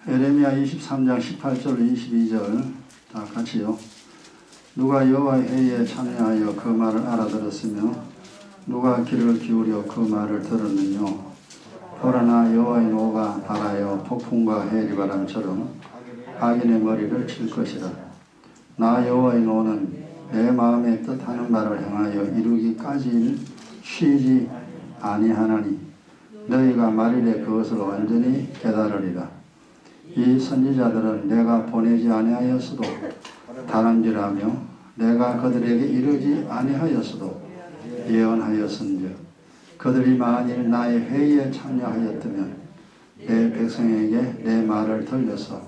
에레미야 23장 18절 22절 다 같이요. 누가 여호와의 회의에 참여하여 그 말을 알아들었으며 누가 귀를 기울여 그 말을 들었느뇨. 보라나 여호와의 노가 발하여 폭풍과 해리바람처럼 악인의 머리를 칠 것이라. 나 여호와의 노는 내 마음에 뜻하는 바를 행하여 이루기까지 쉬지 아니하나니 너희가 말일에 그것을 완전히 깨달으리라. 이 선지자들은 내가 보내지 아니하였어도 다람쥐라며 내가 그들에게 이르지 아니하였어도 예언하였은즉 그들이 만일 나의 회의에 참여하였다면 내 백성에게 내 말을 들려서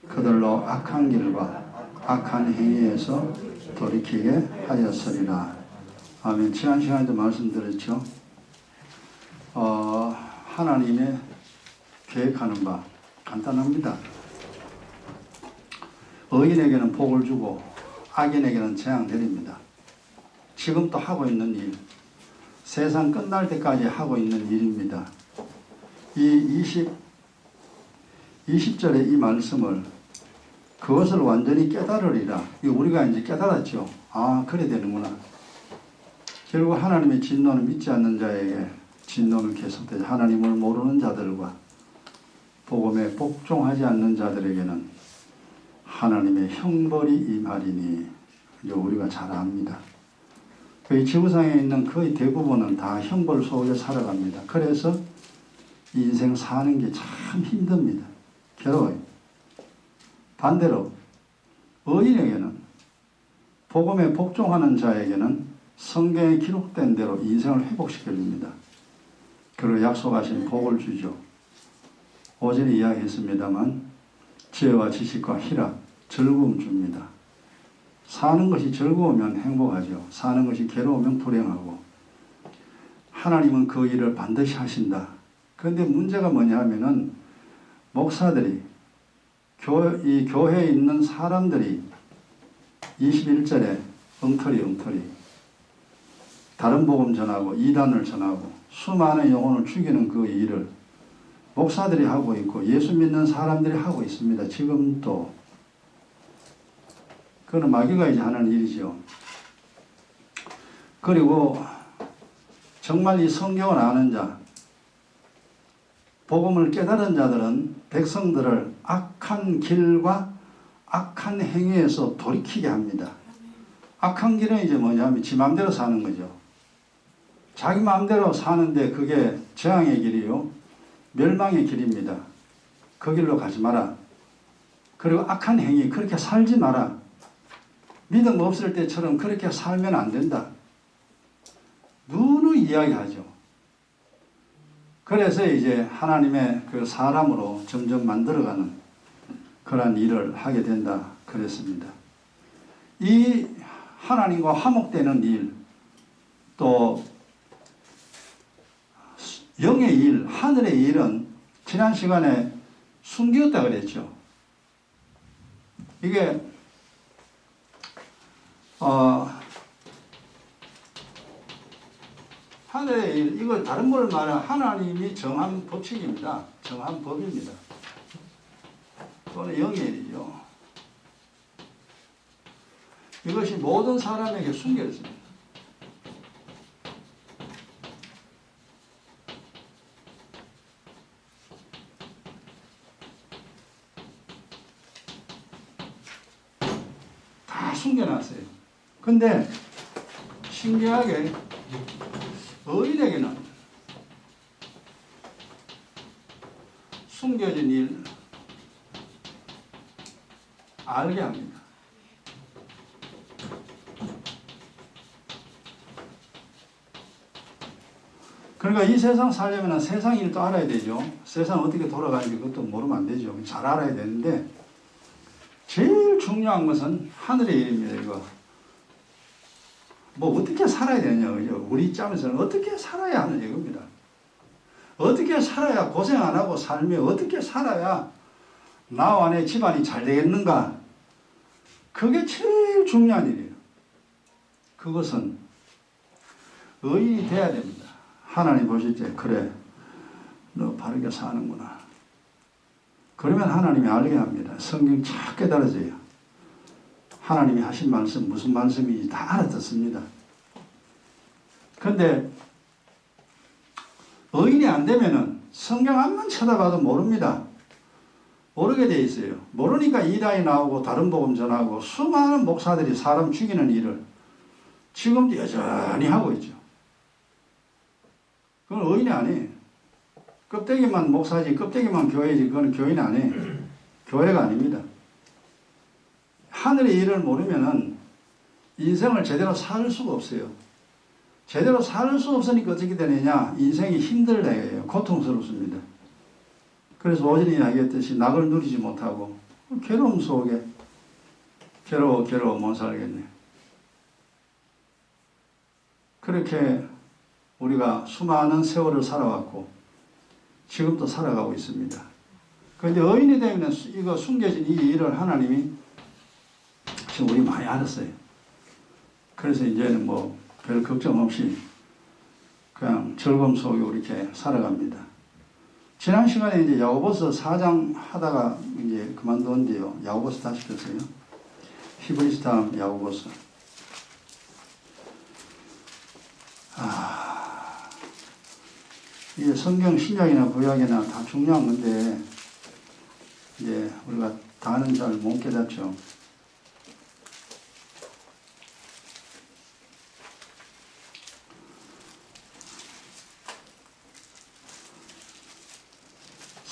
그들로 악한 길과 악한 행위에서 돌이키게 하였으리라. 아멘. 지난 시간에도 말씀드렸죠. 하나님의 계획하는 바 간단합니다. 의인에게는 복을 주고 악인에게는 재앙 내립니다. 지금 또 하고 있는 일, 세상 끝날 때까지 하고 있는 일입니다. 이 20절의 이 말씀을 그것을 완전히 깨달으리라. 이거 우리가 이제 깨달았죠. 아, 그래 되는구나. 결국 하나님의 진노는 믿지 않는 자에게 진노는 계속되죠. 하나님을 모르는 자들과 복음에 복종하지 않는 자들에게는 하나님의 형벌이 임하리니 우리가 잘 압니다. 이 지구상에 있는 거의 대부분은 다 형벌 속에 살아갑니다. 그래서 인생 사는 게 참 힘듭니다. 괴로워요. 반대로 의인에게는 복음에 복종하는 자에게는 성경에 기록된 대로 인생을 회복시켜줍니다. 그리고 약속하신 복을 주죠. 어제는 이야기했습니다만 지혜와 지식과 희락, 즐거움 줍니다. 사는 것이 즐거우면 행복하죠. 사는 것이 괴로우면 불행하고 하나님은 그 일을 반드시 하신다. 그런데 문제가 뭐냐 하면은 목사들이 이 교회에 있는 사람들이 21절에 엉터리 다른 복음 전하고 이단을 전하고 수많은 영혼을 죽이는 그 일을 목사들이 하고 있고 예수 믿는 사람들이 하고 있습니다. 지금도. 그건 마귀가 이제 하는 일이죠. 그리고 정말 이 성경을 아는 자, 복음을 깨달은 자들은 백성들을 악한 길과 악한 행위에서 돌이키게 합니다. 악한 길은 이제 뭐냐면 지 마음대로 사는 거죠. 자기 마음대로 사는데 그게 재앙의 길이요. 멸망의 길입니다. 그 길로 가지 마라. 그리고 악한 행위 그렇게 살지 마라. 믿음 없을 때처럼 그렇게 살면 안 된다. 누누이 이야기하죠. 그래서 이제 하나님의 그 사람으로 점점 만들어가는 그러한 일을 하게 된다 그랬습니다. 이 하나님과 화목되는 일, 또 영의 일, 하늘의 일은 지난 시간에 숨기었다 그랬죠. 이게 하늘의 일, 이거 다른 걸 말하면 하나님이 정한 법칙입니다. 정한 법입니다. 또는 영의 일이죠. 이것이 모든 사람에게 숨겨졌습니다. 다 숨겨놨어요. 근데 신기하게 의인에게는 숨겨진 일 알게 합니다. 그러니까 이 세상 살려면 세상 일도 알아야 되죠. 세상 어떻게 돌아가는지 그것도 모르면 안 되죠. 잘 알아야 되는데 제일 중요한 것은 하늘의 일입니다. 이거 뭐 어떻게 살아야 되냐, 그죠? 우리 입장에서는 어떻게 살아야 하는 얘기입니다. 어떻게 살아야 고생 안 하고 살며 어떻게 살아야 나와 내 집안이 잘 되겠는가? 그게 제일 중요한 일이에요. 그것은 의인이 돼야 됩니다. 하나님 보실 때 그래 너 바르게 사는구나. 그러면 하나님이 알게 합니다. 성경 착 깨달아져요. 하나님이 하신 말씀 무슨 말씀인지 다 알아듣습니다. 그런데 의인이 안 되면은 성경 한번 쳐다봐도 모릅니다. 모르게 돼 있어요. 모르니까 이단이 나오고 다른 복음 전하고 수많은 목사들이 사람 죽이는 일을 지금도 여전히 하고 있죠. 그건 의인이 아니에요. 껍데기만 목사지, 껍데기만 교회지, 그건 교인이 아니에요. 교회가 아닙니다. 하늘의 일을 모르면은 인생을 제대로 살 수가 없어요. 제대로 살 수 없으니까 어떻게 되느냐? 인생이 힘들다, 고통스럽습니다. 그래서 오전에 이야기했듯이 낙을 누리지 못하고 괴로움 속에 괴로워 못 살겠네. 그렇게 우리가 수많은 세월을 살아왔고 지금도 살아가고 있습니다. 그런데 의인이 되면 이거 숨겨진 이 일을 하나님이 지금 우리 많이 알았어요. 그래서 이제는 뭐 별 걱정 없이 그냥 즐거움 속에 이렇게 살아갑니다. 지난 시간에 이제 야고보서 4장 하다가 이제 그만두었는데요. 야고보서 다시 폈어요. 히브리서 다음 야고보서. 이게 성경 신약이나 구약이나 다 중요한 건데 이제 우리가 다는 잘 못 깨닫죠.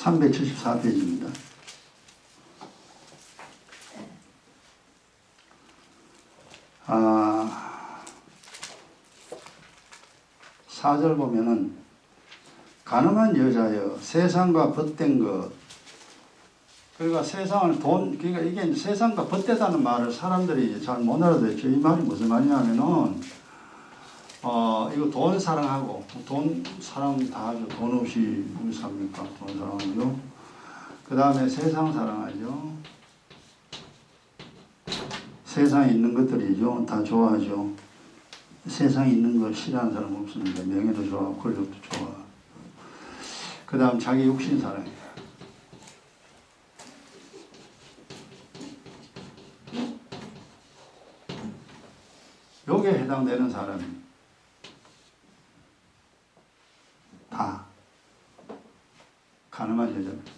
(374페이지입니다) 4절 보면은 가늠한 여자여 세상과 벗된 것, 그러니까 세상을 그러니까 이게 세상과 벗대다는 말을 사람들이 잘 못 알아듣죠. 이 말이 무슨 말이냐면은 이거 돈 사랑하고, 돈 사랑 다 하죠. 돈 없이 누구 삽니까? 돈 사랑하죠. 그 다음에 세상 사랑하죠. 세상에 있는 것들이죠. 다 좋아하죠. 세상에 있는 걸 싫어하는 사람 없습니다. 명예도 좋아하고 권력도 좋아. 그 다음 자기 육신 사랑이에요. 여기에 해당되는 사람이 다 가늠한 여자입니다.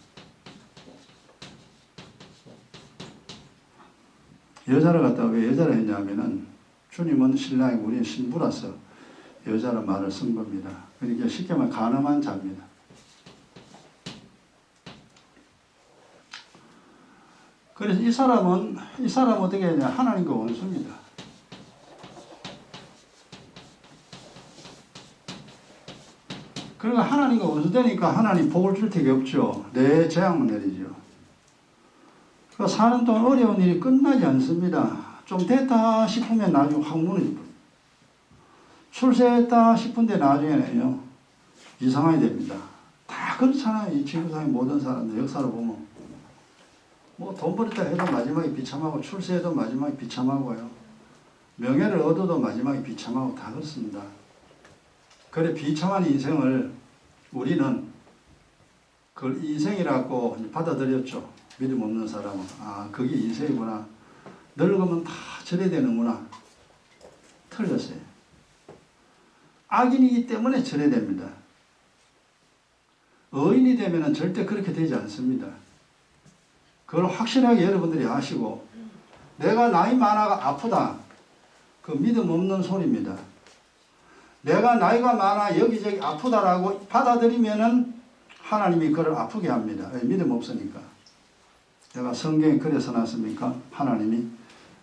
여자를 갖다가 왜 여자를 했냐면은 주님은 신랑이고 우리는 신부라서 여자라 말을 쓴 겁니다. 그러니까 쉽게 말하면 가늠한 자입니다. 그래서 이 사람은 어떻게 했냐? 하나님과 원수입니다. 그러니까 하나님과 원수되니까 하나님 복을 줄 택이 없죠. 내 재앙만 내리죠. 그 사는 동안 어려운 일이 끝나지 않습니다. 좀 됐다 싶으면 나중에 확 무너집니다. 출세했다 싶은데 나중에는요 이상하게 됩니다. 다 그렇잖아요. 이 지구상의 모든 사람들 역사를 보면 뭐 돈 벌었다 해도 마지막에 비참하고, 출세해도 마지막에 비참하고요, 명예를 얻어도 마지막에 비참하고 다 그렇습니다. 그래 비참한 인생을 우리는 그걸 인생이라고 받아들였죠. 믿음 없는 사람은 그게 인생이구나, 늙으면 다 저래 되는구나. 틀렸어요. 악인이기 때문에 저래 됩니다. 의인이 되면 절대 그렇게 되지 않습니다. 그걸 확실하게 여러분들이 아시고, 내가 나이 많아가 아프다, 그 믿음 없는 소리입니다. 내가 나이가 많아 여기저기 아프다라고 받아들이면은 하나님이 그를 아프게 합니다. 믿음 없으니까. 내가 성경에 그래 써놨습니까? 하나님이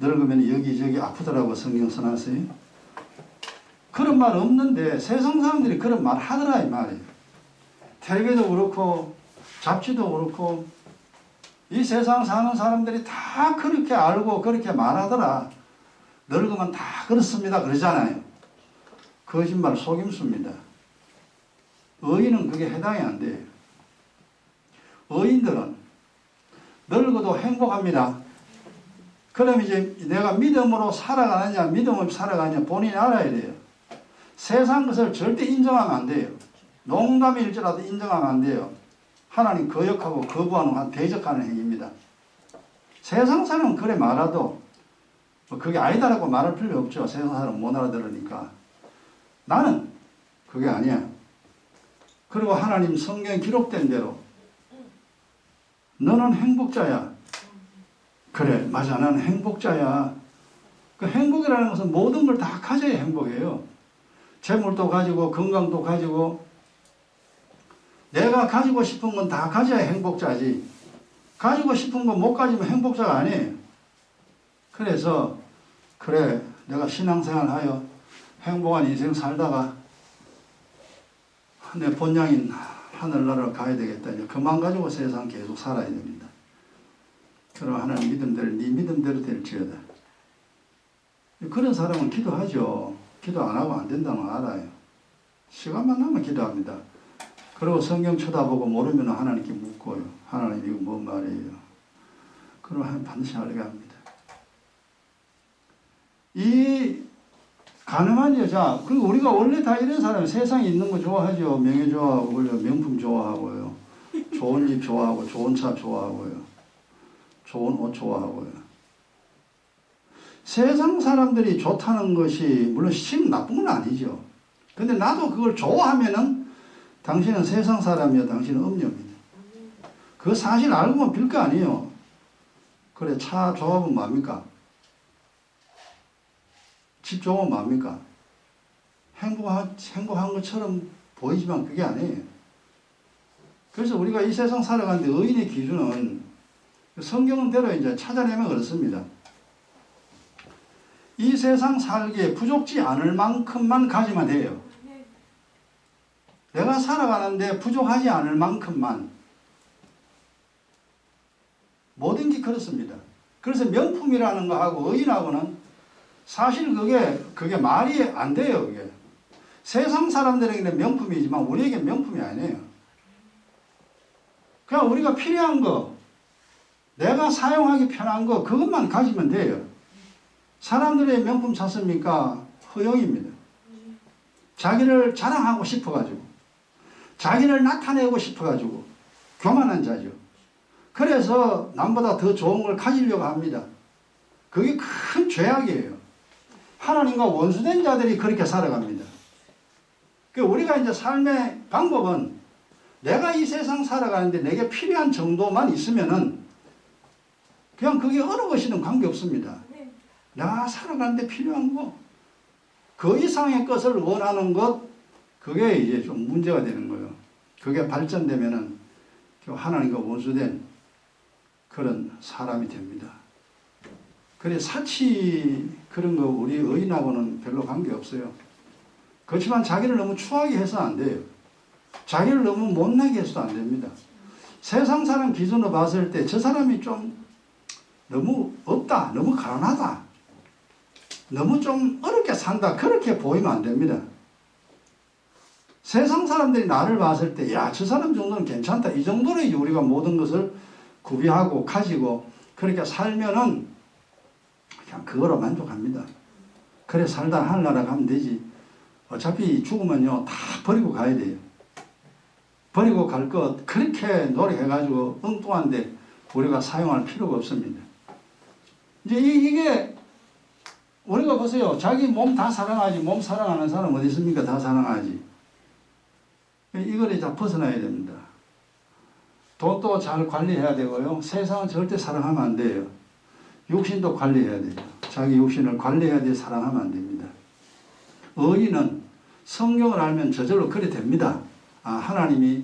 늙으면 여기저기 아프더라고 성경 써놨어요. 그런 말 없는데 세상 사람들이 그런 말 하더라 이 말이에요. 텔레비도 그렇고 잡지도 그렇고 이 세상 사는 사람들이 다 그렇게 알고 그렇게 말하더라. 늙으면 다 그렇습니다 그러잖아요. 거짓말 속임수입니다. 의인은 그게 해당이 안 돼요. 의인들은 늙어도 행복합니다. 그럼 이제 내가 믿음으로 살아가느냐 믿음 없이 살아가느냐 본인이 알아야 돼요. 세상 것을 절대 인정하면 안 돼요. 농담일지라도 인정하면 안 돼요. 하나님 거역하고 거부하는 한 대적하는 행위입니다. 세상 사람은 그래 말아도 그게 아니다라고 말할 필요 없죠. 세상 사람은 못 알아들으니까. 나는 그게 아니야. 그리고 하나님 성경에 기록된 대로 너는 행복자야. 그래, 맞아. 나는 행복자야. 그 행복이라는 것은 모든 걸 다 가져야 행복해요. 재물도 가지고 건강도 가지고 내가 가지고 싶은 건 다 가져야 행복자지. 가지고 싶은 건 못 가지면 행복자가 아니에요. 그래서 그래, 내가 신앙생활 하여 행복한 인생 살다가 내 본향인 하늘나라로 가야 되겠다. 이제 그만 가지고 세상 계속 살아야 됩니다. 그럼 하나님 믿음대로 네 믿음대로 될지어다. 그런 사람은 기도하죠. 기도 안 하고 안 된다는 걸 알아요. 시간만 나면 기도합니다. 그리고 성경 쳐다보고 모르면 하나님께 묻고요. 하나님 이거 뭔 말이에요. 그럼 하나님 반드시 알게 합니다. 이 가늠한 여자, 그리고 우리가 원래 다 이런 사람이 세상에 있는 거 좋아하죠. 명예 좋아하고, 명품 좋아하고요. 좋은 집 좋아하고, 좋은 차 좋아하고요. 좋은 옷 좋아하고요. 세상 사람들이 좋다는 것이 물론 심 나쁜 건 아니죠. 근데 나도 그걸 좋아하면은 당신은 세상 사람이야. 당신은 음녀입니다. 그 사실 알고 보면 빌 거 아니에요. 그래, 차 좋아하면 뭡니까? 집 좋으면 뭡니까? 행복한 것처럼 보이지만 그게 아니에요. 그래서 우리가 이 세상 살아가는데 의인의 기준은 성경대로 이제 찾아내면 그렇습니다. 이 세상 살기에 부족지 않을 만큼만 가지면 돼요. 내가 살아가는데 부족하지 않을 만큼만. 모든 게 그렇습니다. 그래서 명품이라는 거하고 의인하고는 사실 그게 말이 안 돼요, 그게. 세상 사람들에게는 명품이지만 우리에게는 명품이 아니에요. 그냥 우리가 필요한 거, 내가 사용하기 편한 거, 그것만 가지면 돼요. 사람들의 명품 찾습니까? 허영입니다. 자기를 자랑하고 싶어가지고, 자기를 나타내고 싶어가지고, 교만한 자죠. 그래서 남보다 더 좋은 걸 가지려고 합니다. 그게 큰 죄악이에요. 하나님과 원수된 자들이 그렇게 살아갑니다. 우리가 이제 삶의 방법은 내가 이 세상 살아가는데 내게 필요한 정도만 있으면은 그냥 그게 어느 것이든 관계없습니다. 내가 살아가는데 필요한 거, 그 이상의 것을 원하는 것, 그게 이제 좀 문제가 되는 거예요. 그게 발전되면은 하나님과 원수된 그런 사람이 됩니다. 그래, 사치 그런 거 우리 의인하고는 별로 관계없어요. 그렇지만 자기를 너무 추하게 해서 안 돼요. 자기를 너무 못나게 해서도 안 됩니다. 세상 사람 기준으로 봤을 때 저 사람이 좀 너무 없다, 너무 가난하다, 너무 좀 어렵게 산다, 그렇게 보이면 안 됩니다. 세상 사람들이 나를 봤을 때 야, 저 사람 정도는 괜찮다, 이 정도로 이제 우리가 모든 것을 구비하고 가지고 그렇게 살면은 그냥 그거로 만족합니다. 그래 살다 하늘나라 가면 되지. 어차피 죽으면요 다 버리고 가야 돼요. 버리고 갈 것 그렇게 노력해가지고 엉뚱한데 우리가 사용할 필요가 없습니다. 이제 이게 우리가 보세요. 자기 몸 다 사랑하지. 몸 사랑하는 사람 어디 있습니까? 다 사랑하지. 이걸 이제 벗어나야 됩니다. 돈도 잘 관리해야 되고요. 세상은 절대 사랑하면 안 돼요. 육신도 관리해야 돼요. 자기 육신을 관리해야 돼. 사랑하면 안 됩니다. 의인은 성경을 알면 저절로 그래 됩니다. 아, 하나님이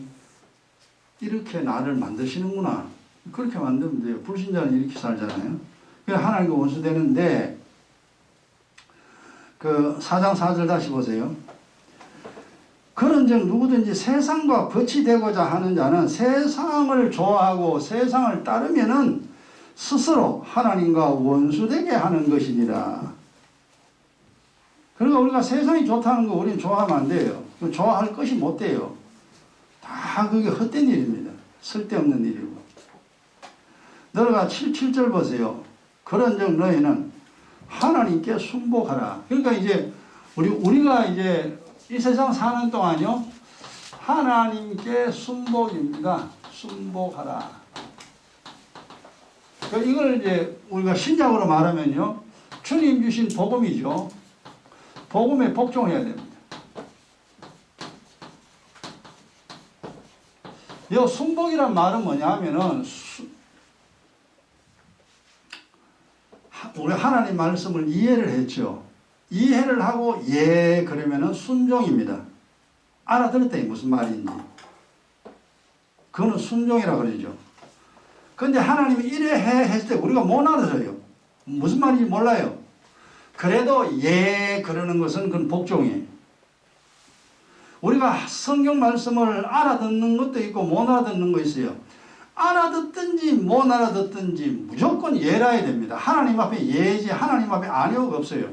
이렇게 나를 만드시는구나. 그렇게 만들면 돼요. 불신자는 이렇게 살잖아요. 그래서 하나님과 원수되는데, 그 4장 4절 다시 보세요. 그런즉 누구든지 세상과 벗이 되고자 하는 자는 세상을 좋아하고 세상을 따르면은 스스로 하나님과 원수되게 하는 것이니라. 그러니까 우리가 세상이 좋다는 거 우리는 좋아하면 안 돼요. 좋아할 것이 못 돼요. 다 그게 헛된 일입니다. 쓸데없는 일이고. 너희가 7절 보세요. 그런즉 너희는 하나님께 순복하라. 그러니까 이제 우리가 이제 이 세상 사는 동안요 하나님께 순복입니다. 순복하라. 이걸 이제 우리가 신약으로 말하면요, 주님 주신 복음이죠. 복음에 복종해야 됩니다. 이 순복이란 말은 뭐냐 하면은, 우리 하나님 말씀을 이해를 했죠. 이해를 하고 예 그러면은 순종입니다. 알아들었더니 무슨 말인지. 그거는 순종이라 그러죠. 근데 하나님이 이래 해 했을 때 우리가 못 알아들어요. 무슨 말인지 몰라요. 그래도 예 그러는 것은 그건 복종이에요. 우리가 성경 말씀을 알아듣는 것도 있고 못 알아듣는 거 있어요. 알아듣든지 못 알아듣든지 무조건 예라야 됩니다. 하나님 앞에 예지 하나님 앞에 아니오가 없어요.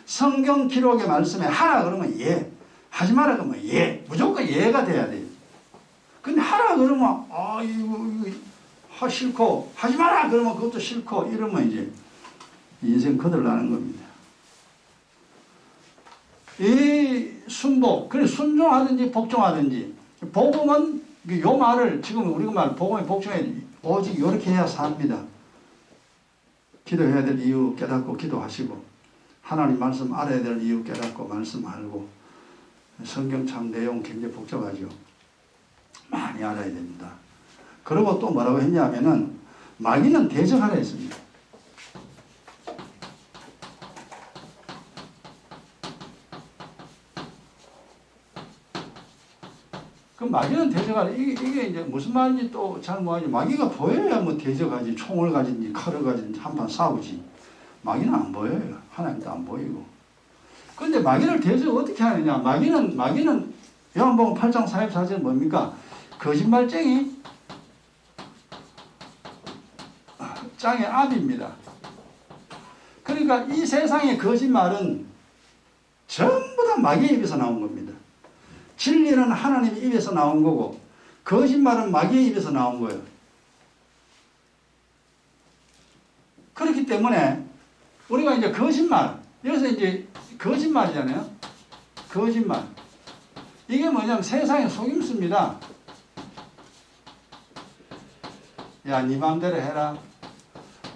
성경 기록의 말씀에 하라 그러면 예, 하지 마라 그러면 예, 무조건 예가 돼야 돼요. 근데 하라 그러면 이거 싫고, 하지 마라 그러면 그것도 싫고, 이러면 이제 인생 거들나는 겁니다. 이 순복, 그래 순종하든지 복종하든지, 복음은 요 말을 지금 우리가 말 복음에 복종해 오직 이렇게 해야 삽니다. 기도해야 될 이유 깨닫고 기도하시고, 하나님 말씀 알아야 될 이유 깨닫고 말씀 알고, 성경 참 내용 굉장히 복잡하죠. 많이 알아야 됩니다. 그리고 또 뭐라고 했냐면은 마귀는 대적하라 했습니다. 그 마귀는 대적하라. 이게 이제 무슨 말인지 또 잘 모르지. 마귀가 보여야 뭐 대적하지. 총을 가진지 칼을 가진지 한판 싸우지. 마귀는 안 보여요. 하나님도 안 보이고. 근데 마귀를 대적 어떻게 하느냐. 마귀는 요한복음 8장 44절 뭡니까? 거짓말쟁이 짱의 압입니다. 그러니까 이 세상의 거짓말은 전부 다 마귀의 입에서 나온 겁니다. 진리는 하나님 입에서 나온 거고, 거짓말은 마귀의 입에서 나온 거예요. 그렇기 때문에 우리가 이제 거짓말, 여기서 이제 거짓말이잖아요. 거짓말. 이게 뭐냐면 세상의 속임수입니다. 야, 네 마음대로 해라.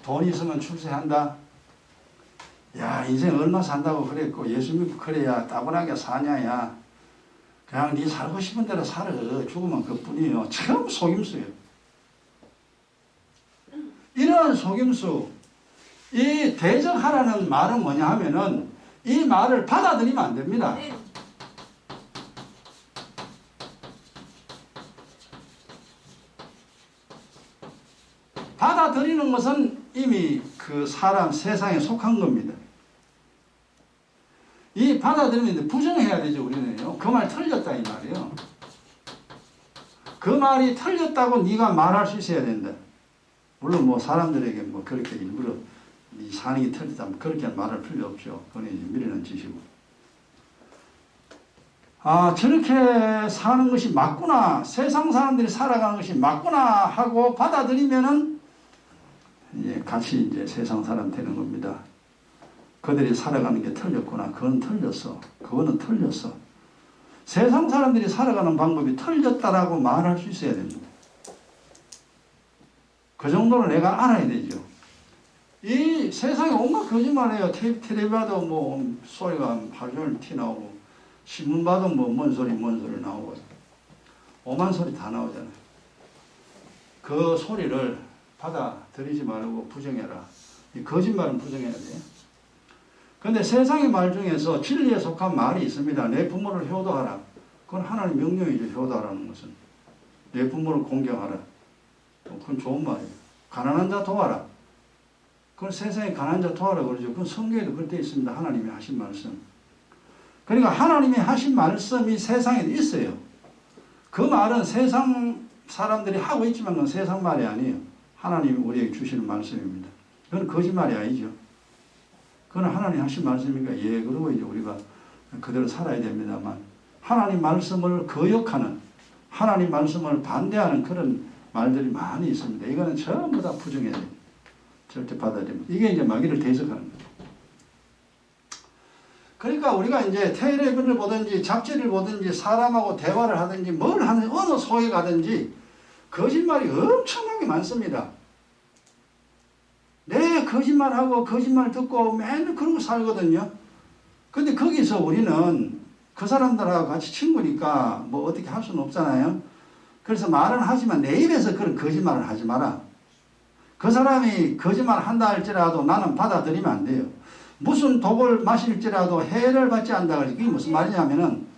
돈 있으면 출세한다. 야, 인생 얼마 산다고 그랬고 예수 믿고 그래야 따분하게 사냐. 야, 그냥 네 살고 싶은 대로 살아. 죽으면 그뿐이에요. 참 속임수예요. 이런 속임수, 이 대적하라는 말은 뭐냐 하면은 이 말을 받아들이면 안 됩니다. 받아들이는 것은 이미 그 사람 세상에 속한 겁니다. 이 받아들이면 부정해야 되죠. 우리는요. 그 말 틀렸다 이 말이에요. 그 말이 틀렸다고 네가 말할 수 있어야 된다. 물론 뭐 사람들에게 뭐 그렇게 일부러 이 사는 게 틀렸다면 그렇게 말할 필요 없죠. 그건 이제 미리는 지시고. 아, 저렇게 사는 것이 맞구나. 세상 사람들이 살아가는 것이 맞구나 하고 받아들이면은 이제 같이 이제 세상 사람 되는 겁니다. 그들이 살아가는 게 틀렸구나. 그건 틀렸어. 그거는 틀렸어. 세상 사람들이 살아가는 방법이 틀렸다라고 말할 수 있어야 됩니다. 그 정도는 내가 알아야 되죠. 이 세상에 온갖 거짓말해요. 텔레비 봐도 뭐 소리가 하루 종일 티 나오고, 신문 봐도 뭐 뭔 소리 나오고, 오만 소리 다 나오잖아요. 그 소리를 받아들이지 말고 부정해라. 이 거짓말은 부정해야 돼요. 근데 세상의 말 중에서 진리에 속한 말이 있습니다. 내 부모를 효도하라. 그건 하나님 명령이죠. 효도하라는 것은. 내 부모를 공경하라. 그건 좋은 말이에요. 가난한 자 도와라. 그건 세상에 가난한 자 도와라 그러죠. 그건 성경에도 그렇게 있습니다. 하나님이 하신 말씀. 그러니까 하나님이 하신 말씀이 세상에 있어요. 그 말은 세상 사람들이 하고 있지만 그건 세상 말이 아니에요. 하나님이 우리에게 주시는 말씀입니다. 그건 거짓말이 아니죠. 그건 하나님 하신 말씀이니까 예, 그러고 이제 우리가 그대로 살아야 됩니다만, 하나님 말씀을 거역하는, 하나님 말씀을 반대하는 그런 말들이 많이 있습니다. 이거는 전부 다 부정해야 됩니다. 절대 받아들이면. 이게 이제 마귀를 대적하는 거예요. 그러니까 우리가 이제 텔레비를 보든지 잡지를 보든지 사람하고 대화를 하든지 뭘 하는 어느 소에 가든지 거짓말이 엄청나게 많습니다. 내 거짓말하고 거짓말 듣고 맨날 그러고 살거든요. 근데 거기서 우리는 그 사람들하고 같이 친구니까 뭐 어떻게 할 수는 없잖아요. 그래서 말은 하지만 내 입에서 그런 거짓말을 하지 마라. 그 사람이 거짓말 한다 할지라도 나는 받아들이면 안 돼요. 무슨 독을 마실지라도 해를 받지 않는다. 그게 무슨 말이냐면은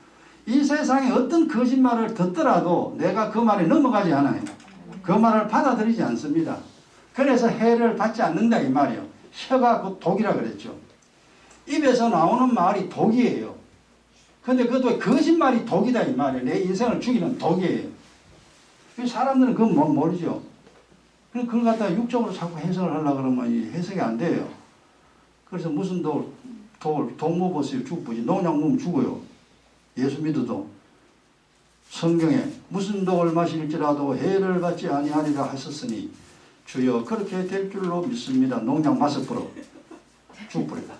이 세상에 어떤 거짓말을 듣더라도 내가 그 말에 넘어가지 않아요. 그 말을 받아들이지 않습니다. 그래서 해를 받지 않는다 이 말이에요. 혀가 그 독이라 그랬죠. 입에서 나오는 말이 독이에요. 근데 그것도 거짓말이 독이다 이 말이에요. 내 인생을 죽이는 독이에요. 사람들은 그건 모르죠. 그래서 그걸 갖다가 육적으로 자꾸 해석을 하려고 그러면 해석이 안 돼요. 그래서 무슨 독 먹었어요. 죽부지. 농약 먹으면 죽어요. 예수 믿어도. 성경에 무슨 독을 마실지라도 해를 받지 아니하리라 하셨으니 주여 그렇게 될 줄로 믿습니다. 농약 마셔버려. 죽버리다.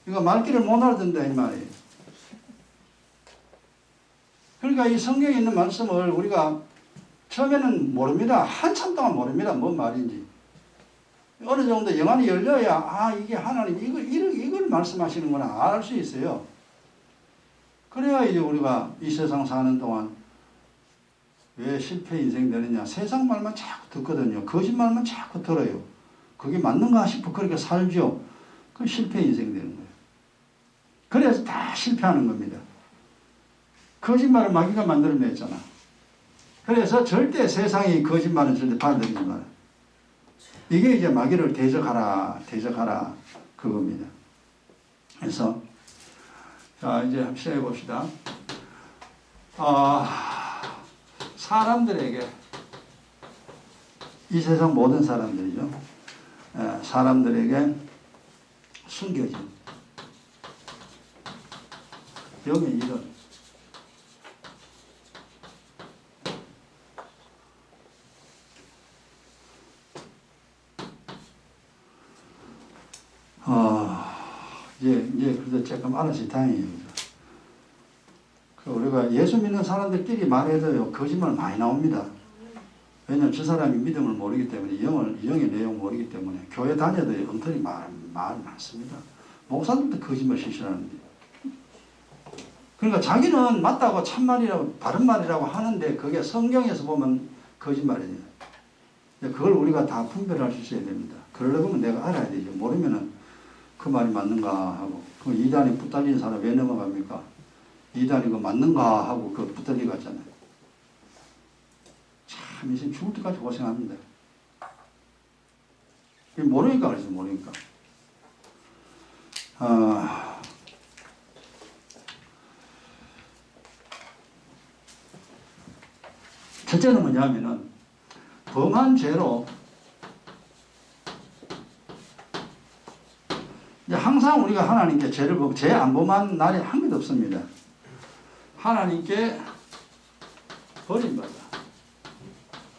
이거 말귀를 못 알아듣는다 이 말이에요. 그러니까 이 성경에 있는 말씀을 우리가 처음에는 모릅니다. 한참 동안 모릅니다. 뭔 말인지. 어느 정도 영안이 열려야 이게 하나님 이걸 말씀하시는구나 알 수 있어요. 그래야 이제 우리가 이 세상 사는 동안 왜 실패 인생 되느냐. 세상 말만 자꾸 듣거든요. 거짓말만 자꾸 들어요. 그게 맞는가 싶어 그렇게 살죠. 그 실패 인생 되는 거예요. 그래서 다 실패하는 겁니다. 거짓말을 마귀가 만들어냈잖아. 그래서 절대 세상이 거짓말은 절대 받아들이지 마라. 이게 이제 마귀를 대적하라 그겁니다. 그래서 자 이제 한번 시작해 봅시다. 사람들에게 이 세상 모든 사람들이죠. 사람들에게 숨겨진 영의 일은 이제 그래도 조금 알아서 다행이에요. 우리가 예수 믿는 사람들끼리 말해도요, 거짓말 많이 나옵니다. 왜냐면 저 사람이 믿음을 모르기 때문에, 영의 내용 모르기 때문에, 교회 다녀도 엉터리 말 많습니다. 목사들도 거짓말 실시하는데. 그러니까 자기는 맞다고 참말이라고, 바른 말이라고 하는데, 그게 성경에서 보면 거짓말이에요. 그걸 우리가 다 분별할 수 있어야 됩니다. 그러려면 내가 알아야 되죠. 모르면은 그 말이 맞는가 하고, 그 이단이 붙들린 사람 왜 넘어갑니까? 이단이 그 맞는가 하고 그 붙들리고 갔잖아요. 참, 이제 죽을 때까지 고생합니다. 모르니까 그래서 모르니까. 첫째는 뭐냐면은, 범한 죄로 항상 우리가 하나님께 죄를 보고 죄 안 범한 날이 한 개도 없습니다. 하나님께 버림받아.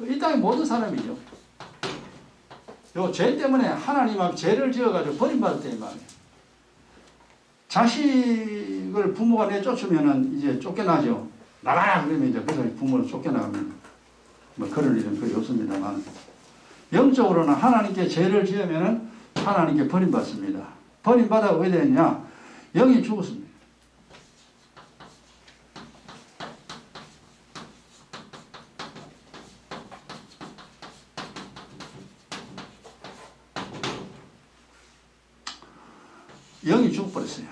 이 땅의 모든 사람이죠. 요 죄 때문에 하나님 앞에 죄를 지어가지고 버림받았다 이 말이에요. 자식을 부모가 내쫓으면은 이제 쫓겨나죠. 나가라 그러면 이제 그래서 부모를 쫓겨나갑니다. 뭐 그럴 일은 거의 없습니다만 영적으로는 하나님께 죄를 지으면은 하나님께 버림받습니다. 버림받아 왜 되느냐? 영이 죽었습니다. 영이 죽어버렸어요.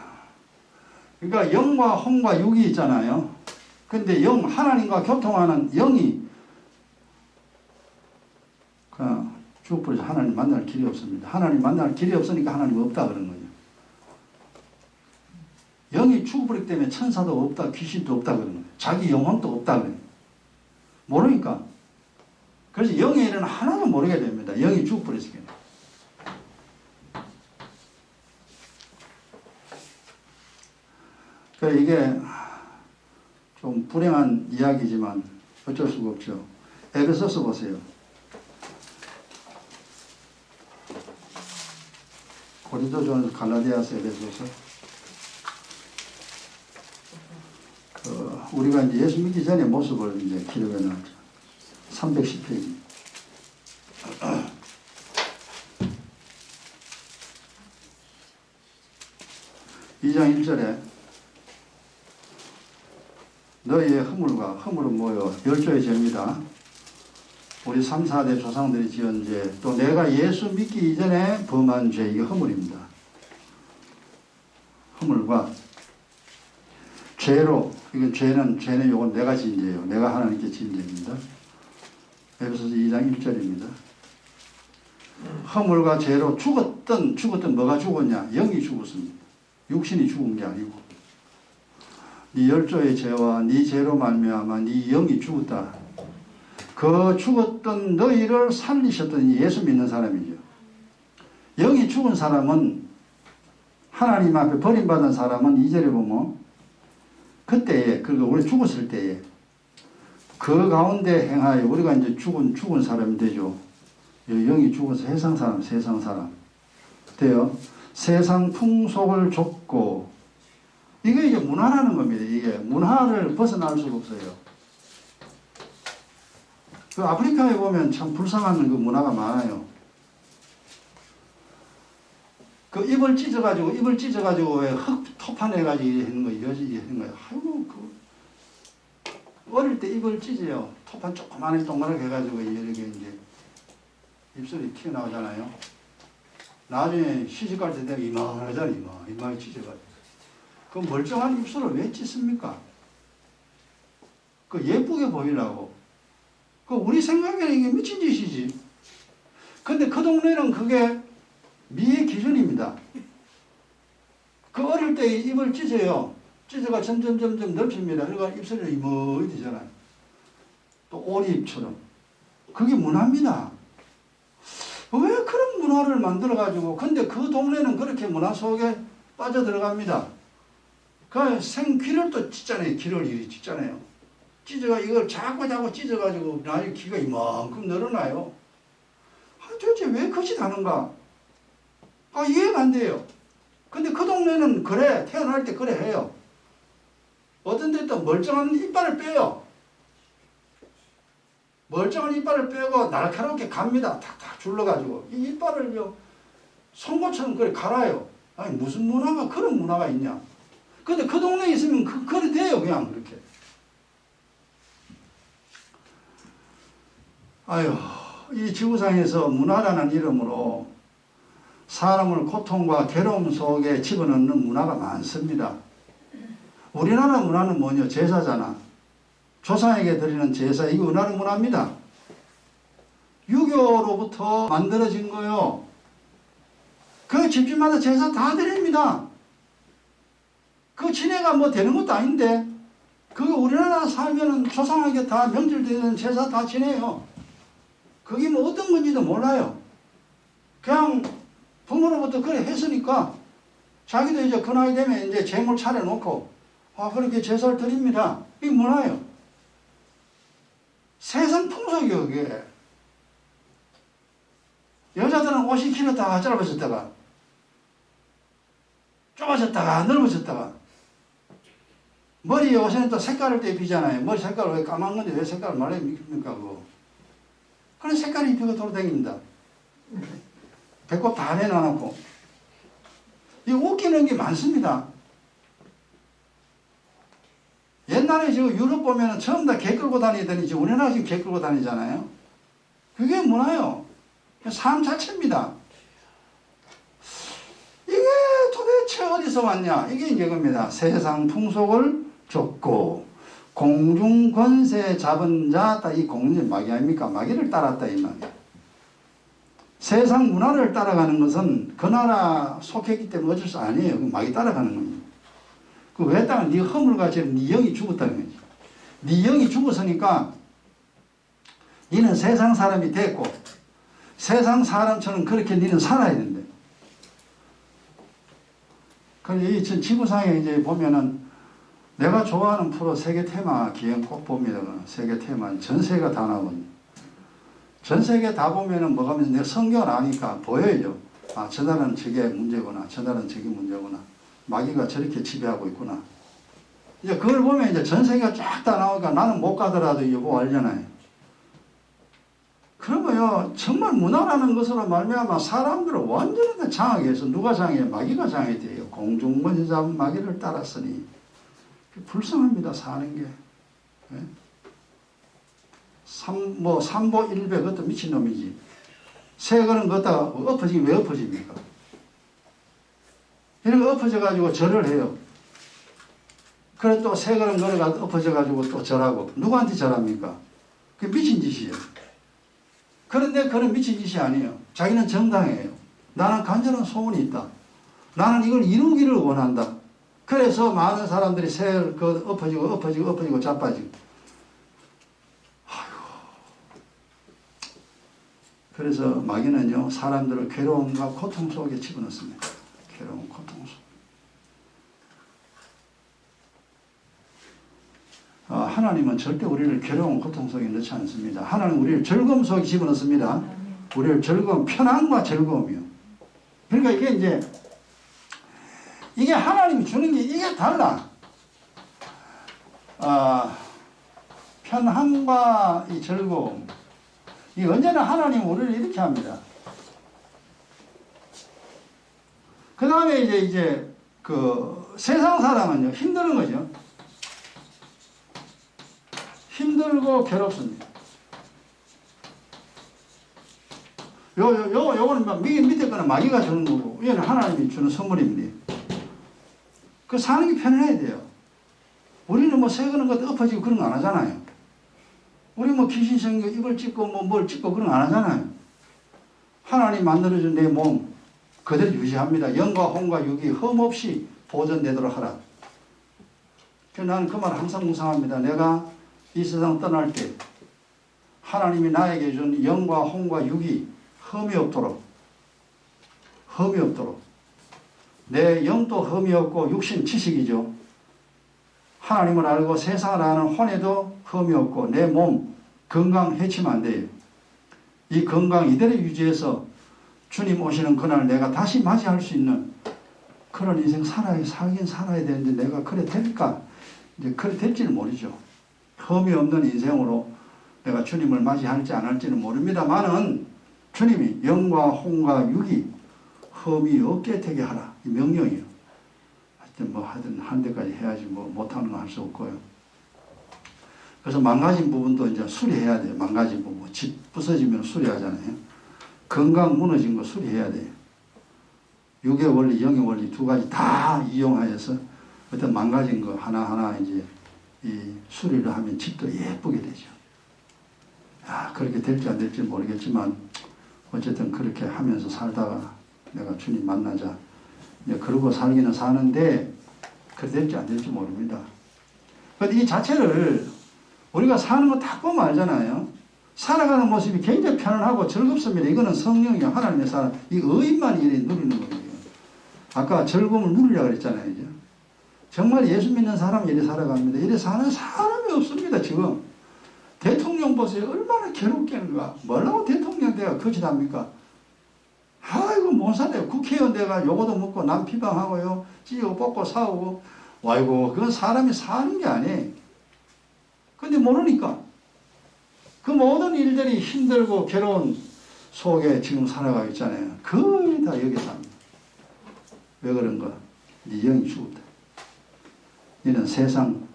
그러니까 영과 혼과 육이 있잖아요. 근데 하나님과 교통하는 영이 죽어버려서 하나님 만날 길이 없습니다. 하나님 만날 길이 없으니까 하나님 없다 그런 거죠. 영이 죽어버리기 때문에 천사도 없다, 귀신도 없다 그런 거예요. 자기 영혼도 없다 그래요. 모르니까. 그래서 영의 일은 하나도 모르게 됩니다. 영이 죽어버렸기 때문에. 그러니까 이게 좀 불행한 이야기지만 어쩔 수가 없죠. 에베소서 보세요. 고린도전서, 갈라디아서, 에베소서. 우리 우리가 이제 예수 믿기 전에 모습을 이제 기록해 놨죠. 310페이지. 2장 1절에 너희의 허물은 뭐요? 열조의 죄입니다. 우리 3, 4대 조상들이 지은 죄, 또 내가 예수 믿기 이전에 범한 죄, 이게 허물입니다. 허물과 죄로, 이건 죄는 요건 내가 지은 죄예요. 내가 하나님께 지은 죄입니다. 에베소서 2장 1절입니다. 허물과 죄로 죽었던 뭐가 죽었냐? 영이 죽었습니다. 육신이 죽은 게 아니고 네 열조의 죄와 네 죄로 말미암아 네 영이 죽었다. 그 죽었던 너희를 살리셨던 예수 믿는 사람이죠. 영이 죽은 사람은 하나님 앞에 버림받은 사람은 2절에 보면 그때에, 그러니까 우리 죽었을 때에 그 가운데 행하여 우리가 이제 죽은 사람이 되죠. 영이 죽어서 세상 사람 돼요. 세상 풍속을 좇고, 이게 이제 문화라는 겁니다. 이게 문화를 벗어날 수가 없어요. 그 아프리카에 보면 참 불쌍한 그 문화가 많아요. 그 입을 찢어가지고 왜 흙 토파내가지고 하는 거예요. 하는 거예요. 아이고, 어릴 때 입을 찢어요. 토판 조그만하게 동그랗게 해가지고 이렇게 이제 입술이 튀어나오잖아요. 나중에 시집갈 때 되면 이만하잖아요. 이만하게 찢어가지고. 그 멀쩡한 입술을 왜 찢습니까? 그 예쁘게 보이려고. 그 우리 생각에는 이게 미친 짓이지. 근데 그 동네는 그게 미의 기준입니다. 그 어릴 때 입을 찢어요. 찢어가 점점 넓힙니다. 그러니까 입술이 이만하게 되잖아요. 또 오리입처럼. 그게 문화입니다. 왜 그런 문화를 만들어가지고, 근데 그 동네는 그렇게 문화 속에 빠져들어갑니다. 그 생귀를 또 찢잖아요. 귀를 이리 찢잖아요. 찢어가, 이걸 자꾸 찢어가지고, 나중에 귀가 이만큼 늘어나요. 도대체 왜 그짓 하는가? 이해가 안 돼요. 근데 그 동네는 그래, 태어날 때 그래 해요. 어떤 데 또 멀쩡한 이빨을 빼요. 멀쩡한 이빨을 빼고 날카롭게 갑니다. 탁탁 줄러가지고. 이 이빨을 송곳처럼 그래 갈아요. 아니, 무슨 문화가, 그런 문화가 있냐. 근데 그 동네에 있으면 그래 돼요. 그냥 그렇게. 아유, 이 지구상에서 문화라는 이름으로 사람을 고통과 괴로움 속에 집어넣는 문화가 많습니다. 우리나라 문화는 뭐냐? 제사잖아. 조상에게 드리는 제사, 이거 우리나라 문화입니다. 유교로부터 만들어진 거요. 그 집집마다 제사 다 드립니다. 그 지내가 뭐 되는 것도 아닌데, 그거 우리나라 살면은 조상에게 다 명절되는 제사 다 지내요. 그게 뭐 어떤 건지도 몰라요. 그냥 부모로부터 그래 했으니까 자기도 이제 그 나이 되면 이제 재물 차려놓고 그렇게 제사를 드립니다. 이게 문화예요. 세상 풍속이요, 그게. 여자들은 옷이 길었다가 짧아졌다가 좁아졌다가 넓어졌다가 머리 요새는 또 색깔을 또 입히잖아요. 머리 색깔을 왜 까만 건데 왜 색깔을 말해 입힙니까, 그거. 그런 색깔을 입히고 돌아다닙니다. 배꼽 다 내놔놓고. 이 웃기는 게 많습니다. 옛날에 지금 유럽 보면은 처음 다 개 끌고 다니더니 지금 우리나라 지금 개 끌고 다니잖아요. 그게 뭐나요? 삶 자체입니다. 이게 도대체 어디서 왔냐? 이게 이제 겁니다. 세상 풍속을 좇고 공중 권세 잡은 자, 이 공중 마귀 아닙니까? 마귀를 따랐다 이 말이에요. 세상 문화를 따라가는 것은 그 나라 속했기 때문에 어쩔 수 아니에요. 마귀 따라가는 겁니다. 그 왜 따라? 네 허물과 죄는 네 영이 죽었다는 거지. 네 영이 죽었으니까 너는 세상 사람이 됐고 세상 사람처럼 그렇게 너는 살아야 된대. 이 지구상에 이제 보면은 내가 좋아하는 프로 세계 테마 기행 꼭 봅니다. 세계 테마 전 세계가 다 나오거든요. 전 세계 다 보면은 뭐가 하면서 내가 성경을 아니까 보여요. 저 나라는 저게 문제구나. 저 나라는 저게 문제구나. 마귀가 저렇게 지배하고 있구나. 이제 그걸 보면 이제 전 세계가 쫙 다 나오니까 나는 못 가더라도 이거 보고 알잖아요. 그러면요, 정말 문화라는 것으로 말미암아 사람들을 완전히 장하게 해서 누가 장해? 마귀가 장이 돼요. 공중먼지 잡은 마귀를 따랐으니. 불쌍합니다, 사는 게. 네? 삼보 일배, 그것도 미친놈이지. 새 거는 걷다가 엎어지기 왜 엎어집니까? 이렇게 엎어져가지고 절을 해요. 그래 또 새 걸음 걸어가 엎어져가지고 또 절하고. 누구한테 절합니까? 그게 미친 짓이에요. 그런데 그런 미친 짓이 아니에요. 자기는 정당해요. 나는 간절한 소원이 있다. 나는 이걸 이루기를 원한다. 그래서 많은 사람들이 새를 엎어지고 자빠지고. 아이고. 그래서 마귀는요, 사람들을 괴로움과 고통 속에 집어넣습니다. 괴로움, 고통 속. 하나님은 절대 우리를 괴로운 고통 속에 넣지 않습니다. 하나님은 우리를 즐거움 속에 집어넣습니다. 우리를 즐거움, 편안과 즐거움이요. 그러니까 이게 하나님이 주는 게 이게 달라. 편안과 이 즐거움. 이 언제나 하나님은 우리를 이렇게 합니다. 그 다음에 이제 그 세상 사람은요, 힘드는 거죠. 힘들고 괴롭습니다. 요거는 밑에 거는 마귀가 주는 거고, 얘는 하나님이 주는 선물입니다. 그 사는 게 편해야 돼요. 우리는 뭐 새거는 것도 엎어지고 그런 거 안 하잖아요. 우리 뭐 귀신 생겨 입을 찢고 뭐 뭘 찢고 그런 거 안 하잖아요. 하나님 만들어준 내 몸 그대로 유지합니다. 영과 혼과 육이 흠없이 보존되도록 하라. 그래서 나는 그 말을 항상 묵상합니다. 내가 이 세상 떠날 때 하나님이 나에게 준 영과 혼과 육이 흠이 없도록 내 영도 흠이 없고 육신 지식이죠. 하나님을 알고 세상을 아는 혼에도 흠이 없고 내 몸 건강 해치면 안 돼요. 이 건강 이대로 유지해서 주님 오시는 그날 내가 다시 맞이할 수 있는 그런 인생 살긴 살아야 되는데 내가 그래 될까? 이제 그래 될지는 모르죠. 흠이 없는 인생으로 내가 주님을 맞이할지 안 할지는 모릅니다만은 주님이 영과 혼과 육이 흠이 없게 되게 하라. 이 명령이에요. 하여튼 한 데까지 해야지 못하는 거 할 수 없고요. 그래서 망가진 부분도 이제 수리해야 돼요. 망가진 부분. 집 부서지면 수리하잖아요. 건강 무너진 거 수리해야 돼요. 육의 원리, 영의 원리 두 가지 다 이용하여서 어떤 망가진 거 하나하나 이제 이 수리를 하면 집도 예쁘게 되죠. 그렇게 될지 안 될지 모르겠지만 어쨌든 그렇게 하면서 살다가 내가 주님 만나자. 그러고 살기는 사는데 그렇게 될지 안 될지 모릅니다. 그런데 이 자체를 우리가 사는 거 딱 보면 알잖아요. 살아가는 모습이 굉장히 편안하고 즐겁습니다. 이거는 성령이요. 하나님의 사람. 이 의인만 이래 누리는 거예요. 아까 즐거움을 누리려고 그랬잖아요. 이제. 정말 예수 믿는 사람은 이래 살아갑니다. 이래 사는 사람이 없습니다. 지금. 대통령 보세요. 얼마나 괴롭게 하는가. 뭐라고 대통령 돼가 거짓합니까? 아이고 못 사네요. 국회의원 돼가 요거도 먹고 남 피방하고요. 찌고 뽑고 싸우고. 아이고 그건 사람이 사는 게 아니에요. 근데 모르니까. 그 모든 일들이 힘들고 괴로운 속에 지금 살아가고 있잖아요. 거의 다 여기 삽니다. 왜 그런가? 네 영이 죽었다. 이는 세상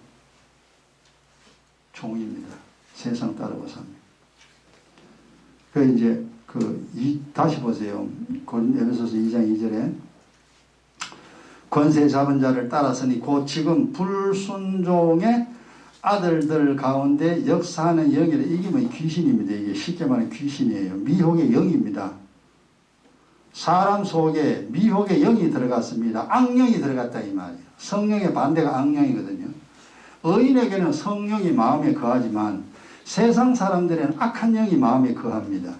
종입니다. 세상 따르고 삽니다. 다시 보세요. 에베소서 2장 2절에 권세 잡은 자를 따랐으니 곧 지금 불순종의 아들들 가운데 역사하는 영이라. 이게 뭐 귀신입니다. 이게 쉽게 말하면 귀신이에요. 미혹의 영입니다. 사람 속에 미혹의 영이 들어갔습니다. 악령이 들어갔다 이 말이에요. 성령의 반대가 악령이거든요. 의인에게는 성령이 마음에 거하지만 세상 사람들에는 악한 영이 마음에 거합니다.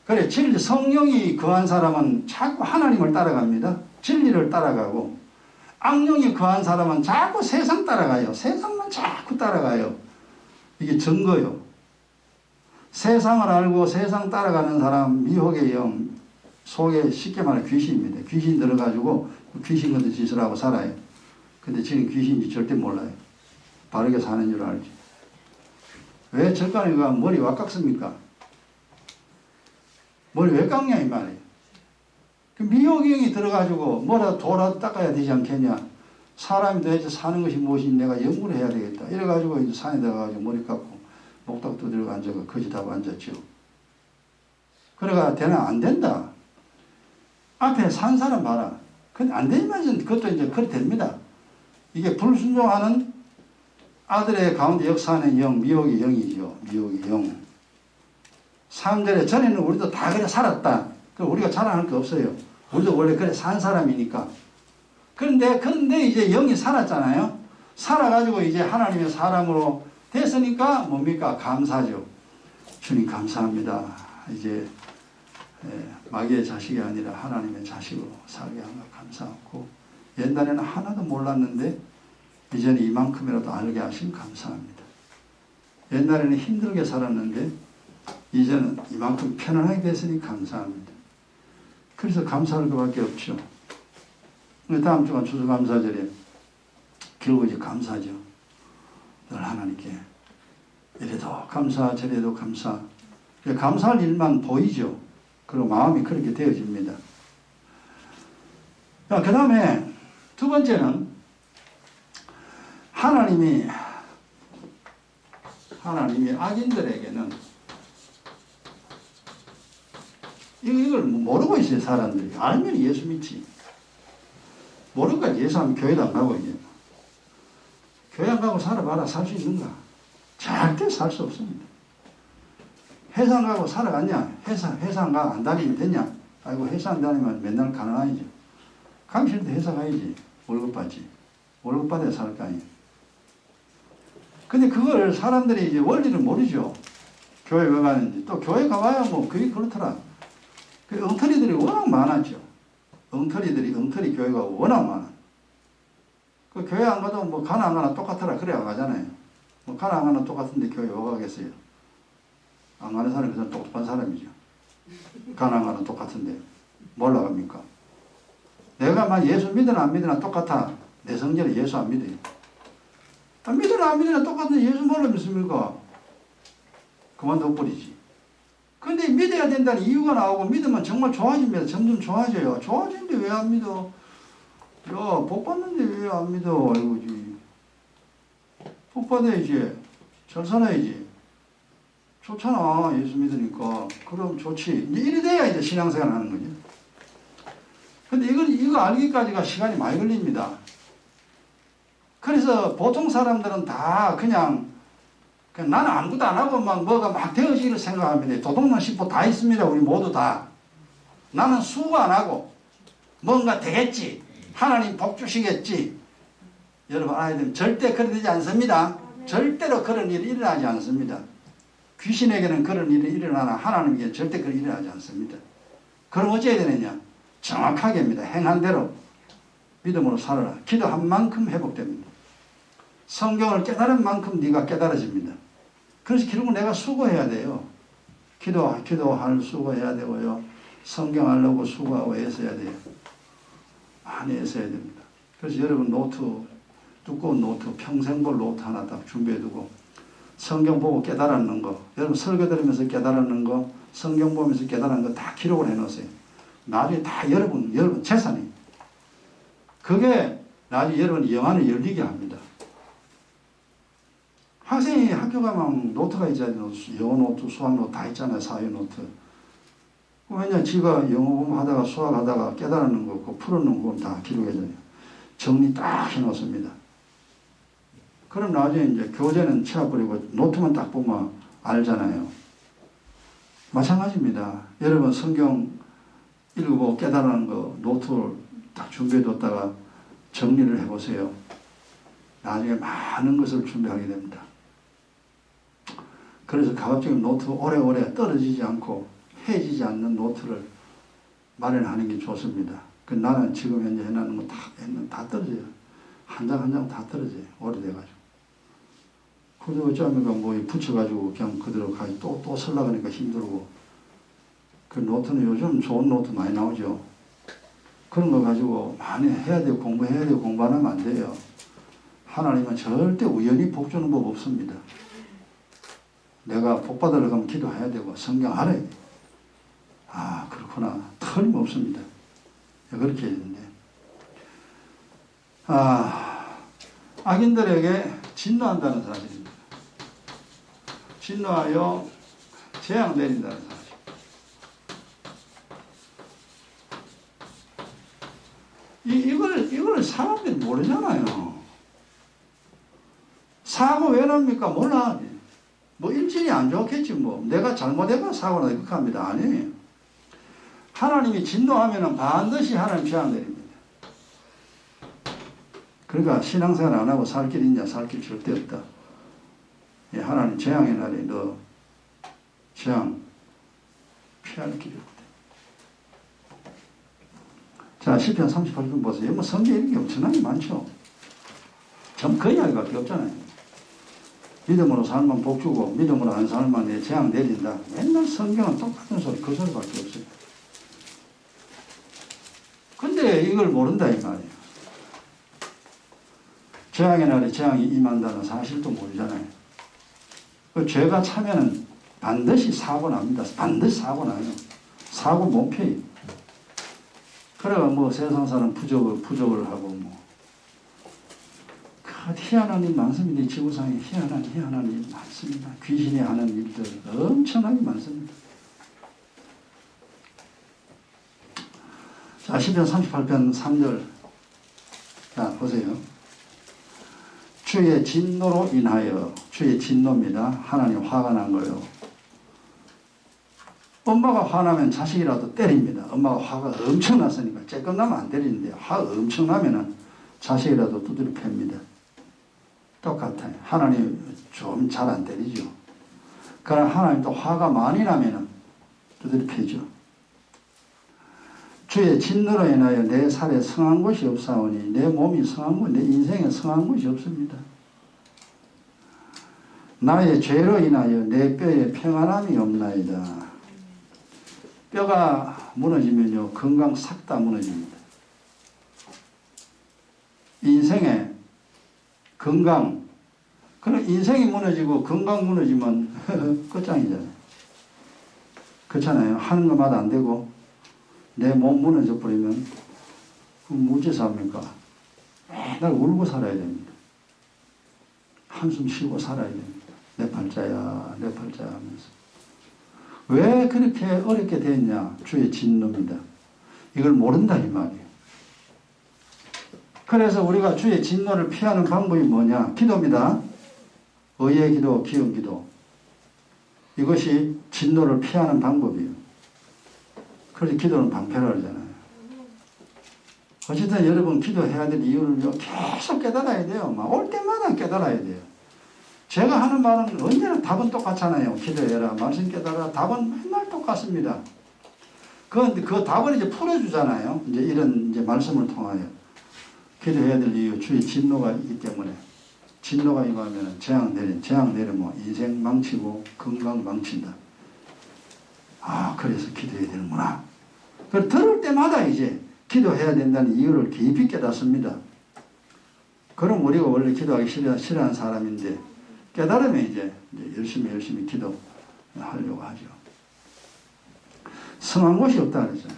그래, 성령이 거한 사람은 자꾸 하나님을 따라갑니다. 진리를 따라가고, 악령이 거한 사람은 자꾸 세상 따라가요. 세상만 자꾸 따라가요. 이게 증거요. 세상을 알고 세상 따라가는 사람, 미혹의 영 속에 쉽게 말해 귀신입니다. 귀신 들어가지고 귀신 같은 짓을 하고 살아요. 근데 지는 귀신인지 절대 몰라요. 바르게 사는 줄 알지. 왜 절간에 가면 머리 와 깎습니까? 머리 왜 깎냐 이 말이에요. 그 미호경이 들어가지고 뭐라도 돌아도 닦아야 되지 않겠냐. 사람이 도대체 사는 것이 무엇인지 내가 연구를 해야 되겠다. 이래가지고 이제 산에 들어가가지고 머리 깎고 목탁 두드리고 앉아가 거짓하고 앉았죠. 그래가 되나 안 된다. 앞에 산 사람 봐라. 근데 안 되지만 그것도 이제 그래 됩니다. 이게 불순종하는 아들의 가운데 역사하는 영, 미혹의 영이죠. 미혹의 영. 3절에 전에는 우리도 다 그래 살았다. 그럼 우리가 자랑할 게 없어요. 우리도 원래 그래 산 사람이니까. 그런데 이제 영이 살았잖아요. 살아가지고 이제 하나님의 사람으로 됐으니까 뭡니까? 감사죠. 주님 감사합니다. 이제 마귀의 자식이 아니라 하나님의 자식으로 살게 한 것 감사하고, 옛날에는 하나도 몰랐는데 이제는 이만큼이라도 알게 하신 감사합니다. 옛날에는 힘들게 살았는데 이제는 이만큼 편안하게 됐으니 감사합니다. 그래서 감사할 것밖에 없죠. 다음 주간 추수감사절에 결국 이제 감사죠. 늘 하나님께 이래도 감사 저래도 감사. 감사할 일만 보이죠. 그리고 마음이 그렇게 되어집니다. 그 다음에 두 번째는 하나님이 악인들에게는 이걸 모르고 있어요. 사람들이. 알면 예수 믿지. 모르니까 예수 하면 교회도 안 가고 이제. 교회 안 가고 살아봐라. 살 수 있는가? 절대 살 수 없습니다. 회사 안 가고 살아갔냐? 회사 안 가고 안 다니면 되냐? 아이고 회사 안 다니면 맨날 가난하죠. 가기 싫은데 회사 가야지. 월급 받지. 월급 받아야 살 거 아니에요. 근데 그걸 사람들이 이제 원리를 모르죠. 교회 왜 가는지. 또 교회 가봐야 뭐 그게 그렇더라. 그 엉터리들이 워낙 많았죠. 엉터리 교회가 워낙 많아. 그 교회 안 가도 뭐 가나 안 가나 똑같더라. 그래야 가잖아요. 뭐 가나 안 가나 똑같은데 교회 왜 가겠어요? 안 가는 사람이 그냥 똑똑한 사람이죠. 가나 안 가나 똑같은데 뭘 나갑니까? 내가 막 예수 믿으나 안 믿으나 똑같아. 내 성전에 예수 안 믿어요. 믿으나 안 믿으나 똑같은데 예수 뭘로 믿습니까? 그만둬버리지. 근데 믿어야 된다는 이유가 나오고 믿으면 정말 좋아집니다. 점점 좋아져요. 좋아지는데 왜 안 믿어? 야, 복 받는데 왜 안 믿어? 아이고지. 복 받아야지. 잘 살아야지. 좋잖아. 예수 믿으니까. 그럼 좋지. 이제 이래 돼야 이제 신앙생활 하는 거죠. 근데 이거 알기까지가 시간이 많이 걸립니다. 그래서 보통 사람들은 다 그냥 나는 아무것도 안 하고 뭐가 막 되어지기를 생각합니다. 도둑놈 싶어 다 있습니다. 우리 모두 다. 나는 수고 안 하고 뭔가 되겠지. 하나님 복 주시겠지. 여러분 알아야 됩니다. 절대 그래 되지 않습니다. 절대로 그런 일이 일어나지 않습니다. 귀신에게는 그런 일이 일어나나 하나님에게는 절대 그런 일이 일어나지 않습니다. 그럼 어찌해야 되느냐? 정확하게입니다. 행한 대로 믿음으로 살아라. 기도한 만큼 회복됩니다. 성경을 깨달은 만큼 네가 깨달아집니다. 그래서 결국 내가 수고해야 돼요. 기도할 수고해야 되고요. 성경 하려고 수고하고 애써야 돼요. 많이 애써야 됩니다. 그래서 여러분 두꺼운 노트, 평생 볼 노트 하나 딱 준비해두고 성경 보고 깨달았는 거, 여러분 설교 들으면서 깨달았는 거, 성경 보면서 깨달은 거 다 기록을 해놓으세요. 나중에 다 여러분 재산이. 그게 나중에 여러분 영안을 열리게 합니다. 학생이 학교 가면 노트가 있잖아요. 영어 노트, 수학 노트 다 있잖아요. 사회 노트. 왜냐 지가 영어 공부하다가 수학하다가 깨달는 거, 풀어놓은 거 다 기록해줘요. 정리 딱 해놓습니다. 그럼 나중에 이제 교재는 치워버리고 노트만 딱 보면 알잖아요. 마찬가지입니다. 여러분 성경 읽어보고 깨달은 거 노트를 딱 준비해뒀다가 정리를 해보세요. 나중에 많은 것을 준비하게 됩니다. 그래서 가급적이면 노트 오래오래 떨어지지 않고 해지지 않는 노트를 마련하는 게 좋습니다. 나는 지금 현재 해놨는 거 다 떨어져요. 한 장 한 장 다 떨어져요. 오래돼가지고. 그래서 어쩌니까 뭐 붙여가지고 그냥 그대로 가지 또 쓰려고 하니까 힘들고. 그 노트는 요즘 좋은 노트 많이 나오죠. 그런 거 가지고 많이 해야 되고 공부해야 되고 공부 안 하면 안 돼요. 하나님은 절대 우연히 복 주는 법 없습니다. 내가 복 받으려고 하면 기도해야 되고 성경 알아야 돼. 아, 그렇구나. 틀림없습니다. 그렇게 했는데. 악인들에게 진노한다는 사실입니다. 진노하여 재앙 내린다는 사실. 이걸 사람들이 모르잖아요. 사고 왜 납니까? 몰라. 뭐 일진이 안 좋겠지 뭐. 내가 잘못해가 사고나 이렇게 합니다. 아니에요. 하나님이 진노하면 반드시 하나님 재앙 내립니다. 그러니까 신앙생활 안 하고 살 길 있냐? 살 길 절대 없다. 예, 하나님 재앙의 날에 너 재앙 피할 길이 없다. 자, 시편 38편 보세요. 뭐 성경에 이런 게 엄청나게 많죠. 전 그 이야기밖에 없잖아요. 믿음으로 살면 복 주고 믿음으로 안 살면 내 재앙 내린다. 맨날 성경은 똑같은 소리, 그 소리밖에 없어요. 근데 이걸 모른다 이 말이에요. 재앙의 날에 재앙이 임한다는 사실도 모르잖아요. 그 죄가 차면은 반드시 사고 납니다. 반드시 사고 나요. 사고 못 펴요. 그래가 뭐 세상 사람 부족을 하고 뭐. 희한한 일 많습니다. 이 지구상에 희한한 일 많습니다. 귀신이 하는 일들 엄청나게 많습니다. 자, 시편 38편 3절. 자, 보세요. 주의 진노로 인하여, 주의 진노입니다. 하나님 화가 난 거예요. 엄마가 화나면 자식이라도 때립니다. 엄마가 화가 엄청 났으니까 쬐끔 나면 안 때리는데 화가 엄청 나면은 자식이라도 두드려 팹니다. 똑같아요. 하나님 좀 잘 안 때리죠. 그러나 하나님 또 화가 많이 나면은 두드려 패죠. 주의 진노로 인하여 내 살에 성한 곳이 없사오니 내 몸이 성한 곳, 내 인생에 성한 곳이 없습니다. 나의 죄로 인하여 내 뼈에 평안함이 없나이다. 뼈가 무너지면요 건강 싹 다 무너집니다. 인생에 건강, 그럼 인생이 무너지고 건강 무너지면 끝장이잖아요. 그렇잖아요. 하는 것마다 안 되고 내 몸 무너져 버리면 그럼 어째서 합니까? 맨날 울고 살아야 됩니다. 한숨 쉬고 살아야 됩니다. 내 팔자야 내 팔자야 하면서. 왜 그렇게 어렵게 됐냐? 주의 진노입니다. 이걸 모른다 이 말이에요. 그래서 우리가 주의 진노를 피하는 방법이 뭐냐? 기도입니다. 의의 기도, 기은 기도. 이것이 진노를 피하는 방법이에요. 그래서 기도는 방패라 그러잖아요. 어쨌든 여러분 기도해야 될 이유를 계속 깨달아야 돼요. 막 올 때마다 깨달아야 돼요. 제가 하는 말은 언제나 답은 똑같잖아요. 기도해라, 말씀 깨달아. 답은 맨날 똑같습니다. 그 답을 이제 풀어주잖아요. 이제 이런 이제 말씀을 통하여. 기도해야 될 이유, 주의 진노가 있기 때문에. 진노가 임하면 재앙 내리면 인생 망치고 건강 망친다. 아, 그래서 기도해야 되는구나. 그걸 들을 때마다 이제 기도해야 된다는 이유를 깊이 깨닫습니다. 그럼 우리가 원래 기도하기 싫어하는 사람인데 깨달으면 이제 열심히 기도하려고 하죠. 성한 곳이 없다 그러잖아요.